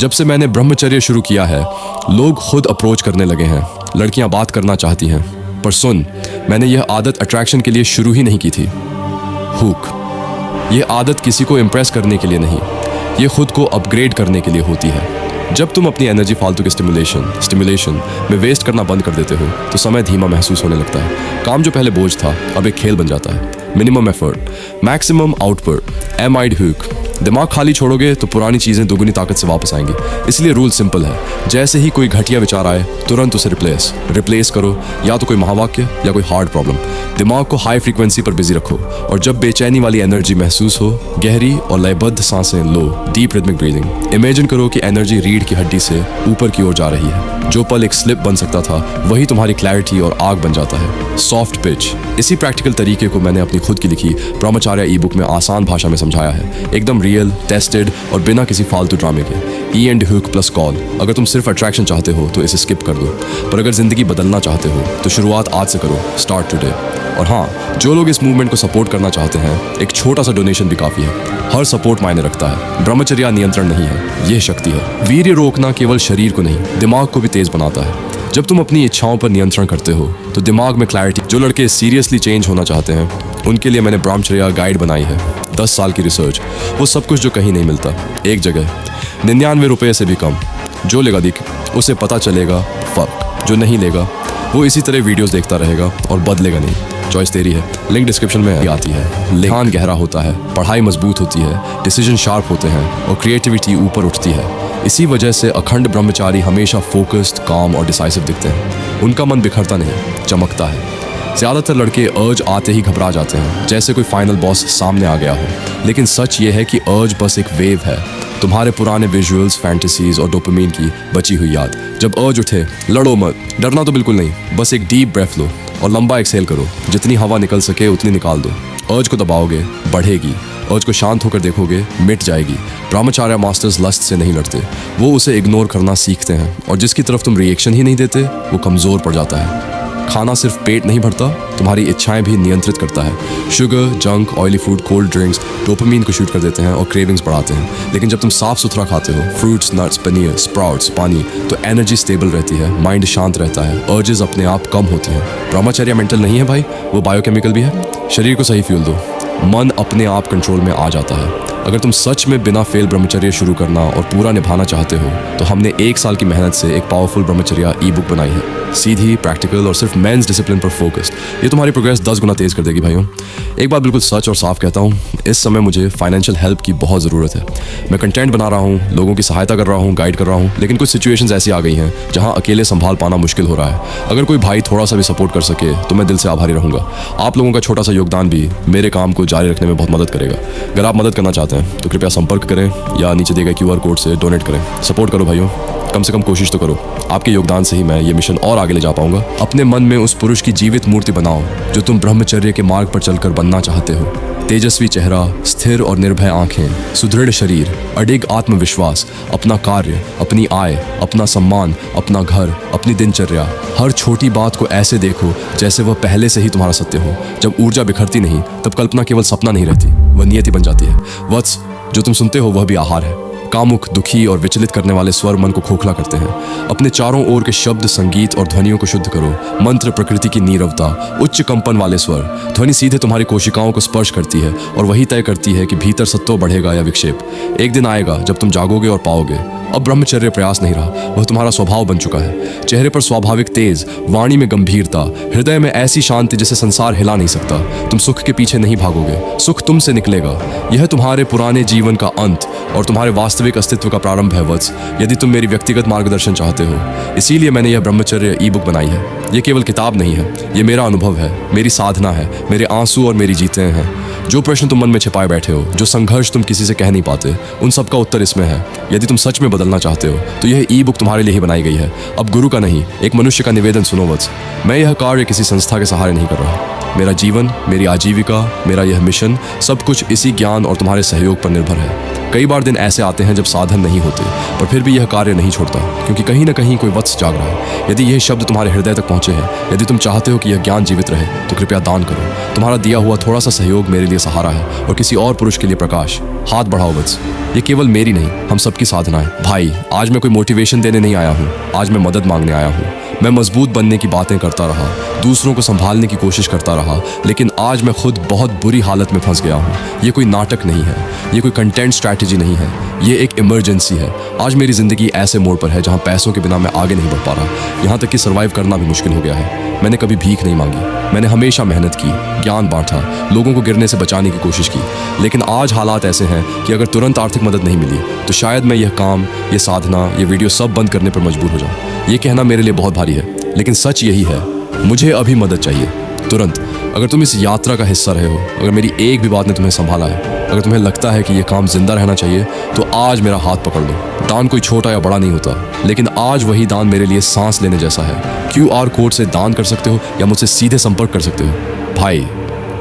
जब से मैंने ब्रह्मचर्य शुरू किया है, लोग खुद अप्रोच करने लगे हैं, लड़कियां बात करना चाहती हैं। पर सुन, मैंने यह आदत अट्रैक्शन के लिए शुरू ही नहीं की थी। हुक, यह आदत किसी को इम्प्रेस करने के लिए नहीं, ये खुद को अपग्रेड करने के लिए होती है। जब तुम अपनी एनर्जी फालतू के स्टिमुलेशन में वेस्ट करना बंद कर देते हो तो समय धीमा महसूस होने लगता है। काम जो पहले बोझ था अब एक खेल बन जाता है। Minimum effort maximum output, amide hook. दिमाग खाली छोड़ोगे तो पुरानी चीज़ें दोगुनी ताकत से वापस आएंगी। इसलिए रूल सिंपल है, जैसे ही कोई घटिया विचार आए तुरंत उसे रिप्लेस करो, या तो कोई महावाक्य या कोई हार्ड प्रॉब्लम। दिमाग को हाई फ्रीक्वेंसी पर बिजी रखो, और जब बेचैनी वाली एनर्जी महसूस हो, गहरी और लयबद्ध सांसें लो, डीप रिदमिक ब्रीदिंग। इमेजिन करो कि एनर्जी रीढ़ की हड्डी से ऊपर की ओर जा रही है। जो पल एक स्लिप बन सकता था वही तुम्हारी क्लैरिटी और आग बन जाता है। Soft pitch. इसी प्रैक्टिकल तरीके को मैंने अपनी खुद की लिखी ब्रह्मचर्य ई बुक में आसान भाषा में समझाया है, एकदम रियल, टेस्टेड और बिना किसी फालतू ड्रामे के। E and hook plus call. अगर तुम सिर्फ अट्रैक्शन चाहते हो तो इसे स्किप कर दो, पर अगर जिंदगी बदलना चाहते हो तो शुरुआत आज से करो। Start today. और हाँ, जो लोग इस मूवमेंट को सपोर्ट करना चाहते हैं, एक छोटा सा डोनेशन भी काफ़ी है। हर सपोर्ट मायने रखता है। ब्रह्मचर्य नियंत्रण नहीं है, यह शक्ति है। वीर्य रोकना केवल शरीर को नहीं, दिमाग को भी तेज बनाता है। जब तुम अपनी इच्छाओं पर नियंत्रण करते हो तो दिमाग में क्लैरिटी। जो लड़के सीरियसली चेंज होना चाहते हैं उनके लिए मैंने ब्रह्मचर्य गाइड बनाई है। 10 साल की रिसर्च, वो सब कुछ जो कहीं नहीं मिलता, एक जगह। 99 रुपये से भी कम। जो लेगा दिख, उसे पता चलेगा फर्क। जो नहीं लेगा वो इसी तरह वीडियोस देखता रहेगा और बदलेगा नहीं। चॉइस तेरी है। लिंक डिस्क्रिप्शन में आती है। लिखान गहरा होता है, पढ़ाई मजबूत होती है, डिसीजन शार्प होते हैं और क्रिएटिविटी ऊपर उठती है। इसी वजह से अखंड ब्रह्मचारी हमेशा फोकस्ड, काम और डिसाइसिव दिखते हैं। उनका मन बिखरता नहीं, चमकता है। ज़्यादातर लड़के अर्ज आते ही घबरा जाते हैं, जैसे कोई फाइनल बॉस सामने आ गया हो। लेकिन सच ये है कि अर्ज बस एक वेव है, तुम्हारे पुराने विजुअल्स, फैंटेसीज और डोपामिन की बची हुई याद। जब अर्ज उठे, लड़ो मत, डरना तो बिल्कुल नहीं, बस एक डीप ब्रेथ लो और लंबा एक्सहेल करो। जितनी हवा निकल सके उतनी निकाल दो। अर्ज को दबाओगे, बढ़ेगी। अर्ज को शांत होकर देखोगे, मिट जाएगी। ब्रह्मचर्य मास्टर्स लस्ट से नहीं लड़ते, वो उसे इग्नोर करना सीखते हैं। और जिसकी तरफ तुम रिएक्शन ही नहीं देते वो कमज़ोर पड़ जाता है। खाना सिर्फ पेट नहीं भरता, तुम्हारी इच्छाएं भी नियंत्रित करता है। Sugar, junk, oily food, cold drinks dopamine को शूट कर देते हैं और क्रेविंग्स बढ़ाते हैं। लेकिन जब तुम साफ सुथरा खाते हो, फ्रूट्स, नट्स, पनीर, स्प्राउट्स, पानी, तो एनर्जी स्टेबल रहती है, माइंड शांत रहता है, अर्जेस अपने आप कम होती हैं। ब्रह्मचर्य मेंटल नहीं है भाई, वो बायोकेमिकल भी है। शरीर को सही फ्यूल दो, मन अपने आप कंट्रोल में आ जाता है। अगर तुम सच में बिना फेल ब्रह्मचर्य शुरू करना और पूरा निभाना चाहते हो तो हमने 1 साल की मेहनत से एक पावरफुल ब्रह्मचर्य ई बुक बनाई है। सीधी, प्रैक्टिकल और सिर्फ मेंस डिसिप्लिन पर फोकस्ड। ये तुम्हारी प्रोग्रेस 10 गुना तेज कर देगी भाइयों। एक बात बिल्कुल सच और साफ कहता हूँ, इस समय मुझे फाइनेंशियल हेल्प की बहुत ज़रूरत है। मैं कंटेंट बना रहा हूँ, लोगों की सहायता कर रहा हूँ, गाइड कर रहा हूँ, लेकिन कुछ सिचुएशंस ऐसी आ गई हैं जहाँ अकेले संभाल पाना मुश्किल हो रहा है। अगर कोई भाई थोड़ा सा भी सपोर्ट कर सके तो मैं दिल से आभारी रहूँगा। आप लोगों का छोटा सा योगदान भी मेरे काम को जारी रखने में बहुत मदद करेगा। अगर आप मदद करना चाहते हैं तो कृपया संपर्क करें या नीचे दिए गए QR कोड से डोनेट करें। सपोर्ट करो भाइयों, कम से कम कोशिश तो करो। आपके योगदान से ही मैं ये मिशन और आगे ले जा पाऊंगा। अपने मन में उस पुरुष की जीवित मूर्ति बनाओ जो तुम ब्रह्मचर्य के मार्ग पर चलकर बनना चाहते हो। तेजस्वी चेहरा, स्थिर और निर्भय आंखें, सुदृढ़ शरीर, अडिग आत्मविश्वास, अपना कार्य, अपनी आय, अपना सम्मान, अपना घर, अपनी दिनचर्या। हर छोटी बात को ऐसे देखो जैसे वह पहले से ही तुम्हारा सत्य हो। जब ऊर्जा बिखरती नहीं तब कल्पना केवल सपना नहीं रहती, वह नियति बन जाती है। वत्स, जो तुम सुनते हो वह भी आहार है। कामुक, दुखी और विचलित करने वाले स्वर मन को खोखला करते हैं। अपने चारों ओर के शब्द, संगीत और ध्वनियों को शुद्ध करो। मंत्र, प्रकृति की नीरवता, उच्च कंपन वाले स्वर। ध्वनि सीधे तुम्हारी कोशिकाओं को स्पर्श करती है और वही तय करती है कि भीतर सत्व बढ़ेगा या विक्षेप। एक दिन आएगा जब तुम जागोगे और पाओगे अब ब्रह्मचर्य प्रयास नहीं रहा, वह तुम्हारा स्वभाव बन चुका है। चेहरे पर स्वाभाविक तेज, वाणी में गंभीरता, हृदय में ऐसी शांति जिसे संसार हिला नहीं सकता। तुम सुख के पीछे नहीं भागोगे, सुख तुमसे निकलेगा। यह तुम्हारे पुराने जीवन का अंत और तुम्हारे वास्तविक अस्तित्व का प्रारंभ है वत्स, यदि तुम मेरी व्यक्तिगत मार्गदर्शन चाहते हो। इसीलिए मैंने यह ब्रह्मचर्य ई बुक बनाई है। यह केवल किताब नहीं है, ये मेरा अनुभव है, मेरी साधना है, मेरे आंसू और मेरी जीतें हैं। जो प्रश्न तुम मन में छिपाए बैठे हो, जो संघर्ष तुम किसी से कह नहीं पाते, उन सब का उत्तर इसमें है। यदि तुम सच में बदलना चाहते हो तो यह ई बुक तुम्हारे लिए ही बनाई गई है। अब गुरु का नहीं, एक मनुष्य का निवेदन सुनो वत्स। मैं यह कार्य किसी संस्था के सहारे नहीं कर रहा, मेरा जीवन, मेरी आजीविका, मेरा यह मिशन, सब कुछ इसी ज्ञान और तुम्हारे सहयोग पर निर्भर है। कई बार दिन ऐसे आते हैं जब साधन नहीं होते, पर फिर भी यह कार्य नहीं छोड़ता, क्योंकि कहीं ना कहीं कोई वत्स जाग रहा है। यदि यह शब्द तुम्हारे हृदय तक पहुंचे हैं, यदि तुम चाहते हो कि यह ज्ञान जीवित रहे, तो कृपया दान करो। तुम्हारा दिया हुआ थोड़ा सा सहयोग मेरे लिए सहारा है और किसी और पुरुष के लिए प्रकाश। हाथ बढ़ाओ वत्स, ये केवल मेरी नहीं, हम सबकी साधना है। भाई, आज मैं कोई मोटिवेशन देने नहीं आया हूँ, आज मैं मदद मांगने आया हूँ। मैं मजबूत बनने की बातें करता रहा, दूसरों को संभालने की कोशिश करता रहा, लेकिन आज मैं खुद बहुत बुरी हालत में फंस गया हूँ। ये कोई नाटक नहीं है, ये कोई कंटेंट स्ट्रैटेजी नहीं है, ये एक इमरजेंसी है। आज मेरी ज़िंदगी ऐसे मोड़ पर है जहाँ पैसों के बिना मैं आगे नहीं बढ़ पा रहा, यहाँ तक कि सर्वाइव करना भी मुश्किल हो गया है। मैंने कभी भीख नहीं मांगी, मैंने हमेशा मेहनत की, ज्ञान बांटा, लोगों को गिरने से बचाने की कोशिश की। लेकिन आज हालात ऐसे हैं कि अगर तुरंत आर्थिक मदद नहीं मिली तो शायद मैं यह काम, ये साधना, ये वीडियो सब बंद करने पर मजबूर हो जाऊँ। ये कहना मेरे लिए बहुत भारी है, लेकिन सच यही है, मुझे अभी मदद चाहिए, तुरंत। अगर तुम इस यात्रा का हिस्सा रहे हो, अगर मेरी एक भी बात ने तुम्हें संभाला है, अगर तुम्हें लगता है कि यह काम जिंदा रहना चाहिए, तो आज मेरा हाथ पकड़ लो। दान कोई छोटा या बड़ा नहीं होता, लेकिन आज वही दान मेरे लिए सांस लेने जैसा है। QR कोड से दान कर सकते हो या मुझसे सीधे संपर्क कर सकते हो। भाई,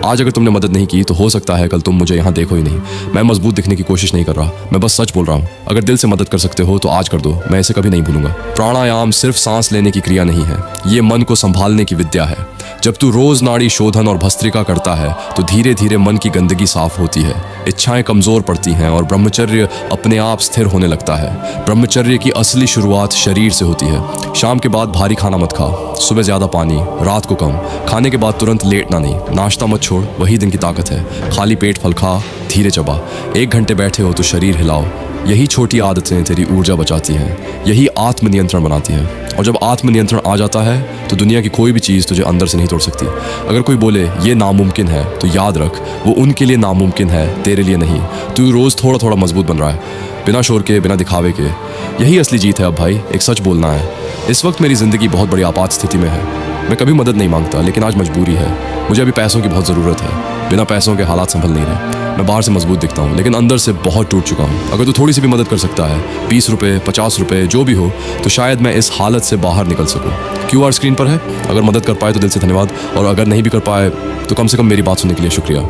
आज अगर तुमने मदद नहीं की तो हो सकता है कल तुम मुझे यहाँ देखो ही नहीं। मैं मजबूत दिखने की कोशिश नहीं कर रहा, मैं बस सच बोल रहा हूँ। अगर दिल से मदद कर सकते हो तो आज कर दो, मैं इसे कभी नहीं भूलूंगा। प्राणायाम सिर्फ सांस लेने की क्रिया नहीं है, ये मन को संभालने की विद्या है। जब तू रोज नाड़ी शोधन और भस्त्रिका करता है तो धीरे धीरे मन की गंदगी साफ होती है, इच्छाएं कमजोर पड़ती हैं और ब्रह्मचर्य अपने आप स्थिर होने लगता है। ब्रह्मचर्य की असली शुरुआत शरीर से होती है। शाम के बाद भारी खाना मत खा, सुबह ज्यादा पानी, रात को कम। खाने के बाद तुरंत लेटना नहीं, नाश्ता मत छोड़, वही दिन की ताकत है। खाली पेट फल खा, धीरे चबा। 1 घंटे बैठे हो तो शरीर हिलाओ। यही छोटी आदतें तेरी ऊर्जा बचाती हैं, यही आत्मनियंत्रण बनाती हैं। और जब आत्मनियंत्रण आ जाता है तो दुनिया की कोई भी चीज़ तुझे अंदर से नहीं तोड़ सकती। अगर कोई बोले ये नामुमकिन है, तो याद रख, वो उनके लिए नामुमकिन है, तेरे लिए नहीं। तू रोज़ थोड़ा थोड़ा मजबूत बन रहा है, बिना शोर के, बिना दिखावे के। यही असली जीत है अब भाई, एक सच बोलना है। इस वक्त मेरी ज़िंदगी बहुत बड़ी आपात स्थिति में है। मैं कभी मदद नहीं मांगता, लेकिन आज मजबूरी है। मुझे अभी पैसों की बहुत ज़रूरत है। बिना पैसों के हालात संभल नहीं रहे। मैं बाहर से मजबूत दिखता हूँ, लेकिन अंदर से बहुत टूट चुका हूँ। अगर तू थोड़ी सी भी मदद कर सकता है, 20 रुपये, 50 रुपये, जो भी हो, तो शायद मैं इस हालत से बाहर निकल सकूँ। QR स्क्रीन पर है, अगर मदद कर पाए तो दिल से धन्यवाद, और अगर नहीं भी कर पाए तो कम से कम मेरी बात सुनने के लिए शुक्रिया।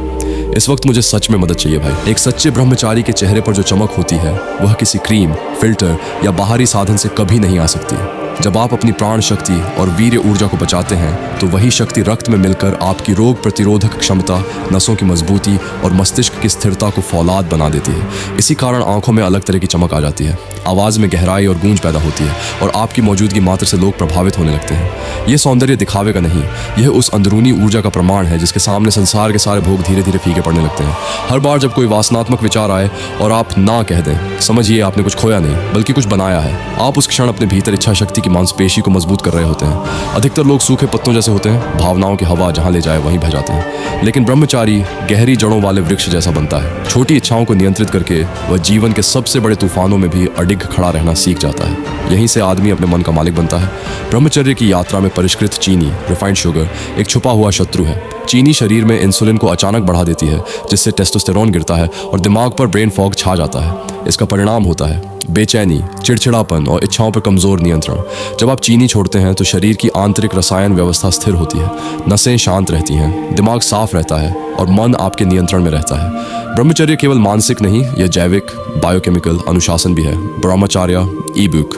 इस वक्त मुझे सच में मदद चाहिए भाई। एक सच्चे ब्रह्मचारी के चेहरे पर जो चमक होती है, वह किसी क्रीम, फिल्टर या बाहरी साधन से कभी नहीं आ सकती। जब आप अपनी प्राण शक्ति और वीर्य ऊर्जा को बचाते हैं, तो वही शक्ति रक्त में मिलकर आपकी रोग प्रतिरोधक क्षमता, नसों की मजबूती और मस्तिष्क की स्थिरता को फौलाद बना देती है। इसी कारण आंखों में अलग तरह की चमक आ जाती है, आवाज़ में गहराई और गूंज पैदा होती है, और आपकी मौजूदगी मात्र से लोग प्रभावित होने लगते हैं। यह सौंदर्य दिखावे का नहीं, यह उस अंदरूनी ऊर्जा का प्रमाण है जिसके सामने संसार के सारे भोग धीरे धीरे फीके पड़ने लगते हैं। हर बार जब कोई वासनात्मक विचार आए और आप ना कह दें, समझिए आपने कुछ खोया नहीं, बल्कि कुछ बनाया है। आप उस क्षण अपने भीतर इच्छा शक्ति की मांसपेशी को मजबूत कर रहे होते हैं। अधिकतर लोग सूखे पत्तों जैसे होते हैं, भावनाओं की हवा जहां ले जाए वहीं बह जाते हैं। लेकिन ब्रह्मचारी गहरी जड़ों वाले वृक्ष जैसा बनता है। छोटी इच्छाओं को नियंत्रित करके वह जीवन के सबसे बड़े तूफानों में भी अडिग खड़ा रहना सीख जाता है। यहीं से आदमी अपने मन का मालिक बनता है। ब्रह्मचर्य की यात्रा में परिष्कृत चीनी, रिफाइंड शुगर, एक छुपा हुआ शत्रु है। चीनी शरीर में इंसुलिन को अचानक बढ़ा देती है, जिससे टेस्टोस्टेरोन गिरता है और दिमाग पर ब्रेन फॉग छा जाता है। इसका परिणाम होता है बेचैनी, चिड़चिड़ापन और इच्छाओं पर कमजोर नियंत्रण। जब आप चीनी छोड़ते हैं तो शरीर की आंतरिक रसायन व्यवस्था स्थिर होती है, नसें शांत रहती हैं, दिमाग साफ रहता है और मन आपके नियंत्रण में रहता है। ब्रह्मचर्य केवल मानसिक नहीं, यह जैविक, बायोकेमिकल अनुशासन भी है। ब्रह्मचर्य ई बुक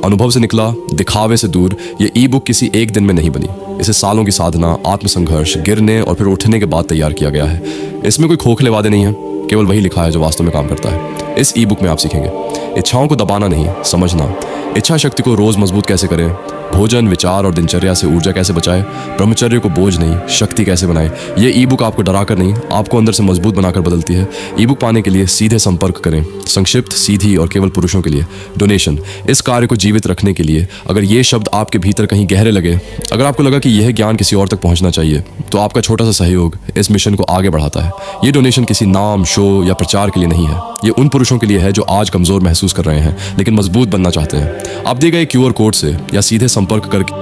अनुभव से निकला, दिखावे से दूर। ये ई बुक किसी एक दिन में नहीं बनी, इसे सालों की साधना, आत्मसंघर्ष, गिरने और फिर उठने के बाद तैयार किया गया है। इसमें कोई खोखले वादे नहीं है, केवल वही लिखा है जो वास्तव में काम करता है। इस ई बुक में आप सीखेंगे इच्छाओं को दबाना नहीं, समझना। इच्छा शक्ति को रोज मजबूत कैसे करें, भोजन, विचार और दिनचर्या से ऊर्जा कैसे बचाए, ब्रह्मचर्य को बोझ नहीं शक्ति कैसे बनाए। ये ई बुक आपको डराकर नहीं, आपको अंदर से मजबूत बनाकर बदलती है। ई बुक पाने के लिए सीधे संपर्क करें। संक्षिप्त, सीधी और केवल पुरुषों के लिए डोनेशन। इस कार्य को जीवित रखने के लिए अगर ये शब्द आपके भीतर कहीं गहरे लगे, अगर आपको लगा कि यह ज्ञान किसी और तक पहुंचना चाहिए, तो आपका छोटा सा सहयोग इस मिशन को आगे बढ़ाता है। ये डोनेशन किसी नाम, शो या प्रचार के लिए नहीं है, ये उन पुरुषों के लिए है जो आज कमजोर महसूस कर रहे हैं लेकिन मजबूत बनना चाहते हैं। आप दिए गए QR कोड से या सीधे संपर्क करके